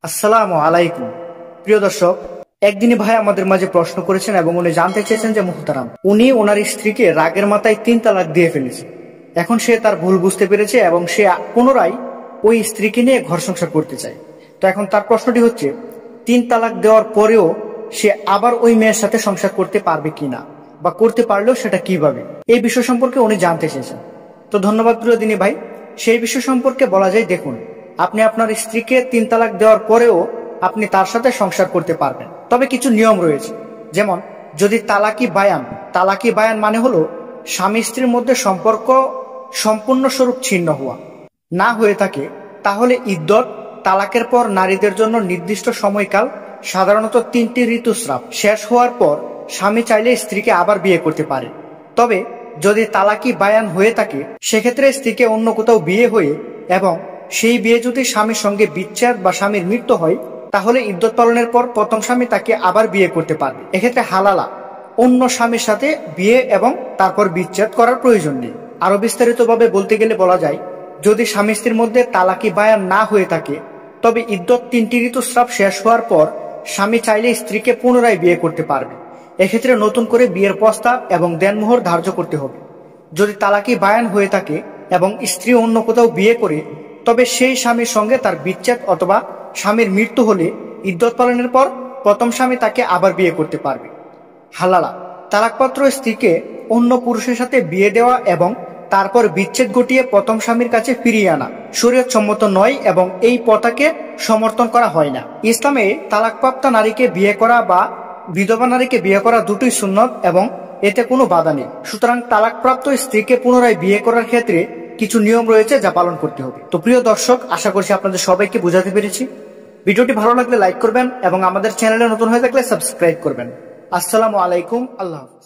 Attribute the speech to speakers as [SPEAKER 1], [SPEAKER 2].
[SPEAKER 1] আসসালামু আলাইকুম। প্রিয় দর্শক, একদিনই ভাই আমাদের মাঝে প্রশ্ন করেছেন এবং উনি জানতে চেয়েছেন যে মুহতারাম, উনি ওনার স্ত্রীকে রাগের মাথায় 3 তালাক দিয়ে ফেলেছে। এখন সে তার ভুল বুঝতে পেরেছে এবং সে পুনরায় ওই স্ত্রীকে নিয়ে ঘর সংসার করতে চায়। তো এখন তার প্রশ্নটি হচ্ছে, 3 তালাক দেওয়ার পরেও সে আবার ওই মেয়ের সাথে সংসার করতে পারবে কিনা, বা করতে পারলেও সেটা কিভাবে, এই বিষয় সম্পর্কে উনি জানতে চেয়েছেন। তো ধন্যবাদ প্রিয় দিনী ভাই। সেই বিষয় সম্পর্কে বলা যায়, দেখুন, আপনি আপনার স্ত্রীকে 3 তালাক দেওয়ার পরেও আপনি তার সাথে সংসার করতে পারবেন, তবে কিছু নিয়ম রয়েছে। যেমন, যদি তালাকি বায়ান মানে হলো স্বামী স্ত্রীর মধ্যে সম্পর্ক সম্পূর্ণ স্বরূপ ছিন্ন হওয়া না হয়ে থাকে, তাহলে ইদ্যত, তালাকের পর নারীদের জন্য নির্দিষ্ট সময়কাল, সাধারণত 3টি ঋতুস্রাব শেষ হওয়ার পর স্বামী চাইলে স্ত্রীকে আবার বিয়ে করতে পারে। তবে যদি তালাকি বায়ান হয়ে থাকে, সেক্ষেত্রে স্ত্রীকে অন্য কোথাও বিয়ে হয়ে এবং সেই বিয়ে যদি স্বামীর সঙ্গে বিচ্ছেদ বা স্বামীর মৃত্যু হয়, তাহলে ইদ্যত পালনের পর প্রথম স্বামী তাকে আবার বিয়ে করতে পারবে। এক্ষেত্রে হালালা, অন্য স্বামীর সাথে বিয়ে এবং তারপর বিচ্ছেদ করার প্রয়োজন নেই। আরো বিস্তারিতভাবে বলতে গেলে বলা যায়, যদি স্বামী স্ত্রীর মধ্যে তালাকি বায়ান না হয়ে থাকে, তবে ইদ্যত 3টি ঋতুস্রাব শেষ হওয়ার পর স্বামী চাইলে স্ত্রীকে পুনরায় বিয়ে করতে পারবে। এক্ষেত্রে নতুন করে বিয়ের প্রস্তাব এবং দেনমোহর ধার্য করতে হবে। যদি তালাকি বায়ান হয়ে থাকে এবং স্ত্রী অন্য কোথাও বিয়ে করে, তবে সেই স্বামীর সঙ্গে তার বিচ্ছেদ অথবা স্বামীর মৃত্যু হলে ইদ্যত পালনের পর প্রথম স্বামী তাকে আবার বিয়ে করতে পারবে। হালালা, তালাকপাত্র স্ত্রীকে অন্য পুরুষের সাথে বিয়ে দেওয়া এবং তারপর বিচ্ছেদ ঘটিয়ে প্রথম স্বামীর কাছে ফিরিয়ে আনা শরীয়ত সম্মত নয় এবং এই প্রথাকে সমর্থন করা হয় না। ইসলামে তালাকপ্রাপ্ত নারীকে বিয়ে করা বা বিধবা নারীকে বিয়ে করা দুটোই সুন্নত এবং এতে কোনো বাধা নেই। সুতরাং তালাকপ্রাপ্ত স্ত্রীকে পুনরায় বিয়ে করার ক্ষেত্রে কিছু নিয়ম রয়েছে যা পালন করতে হবে। তো প্রিয় দর্শক, আশা করছি আপনাদের সবাইকে বোঝাতে পেরেছি। ভিডিওটি ভালো লাগলে লাইক করবেন এবং আমাদের চ্যানেলে নতুন হয়ে থাকলে সাবস্ক্রাইব করবেন। আসসালামু আলাইকুম, আল্লাহ হাফেজ।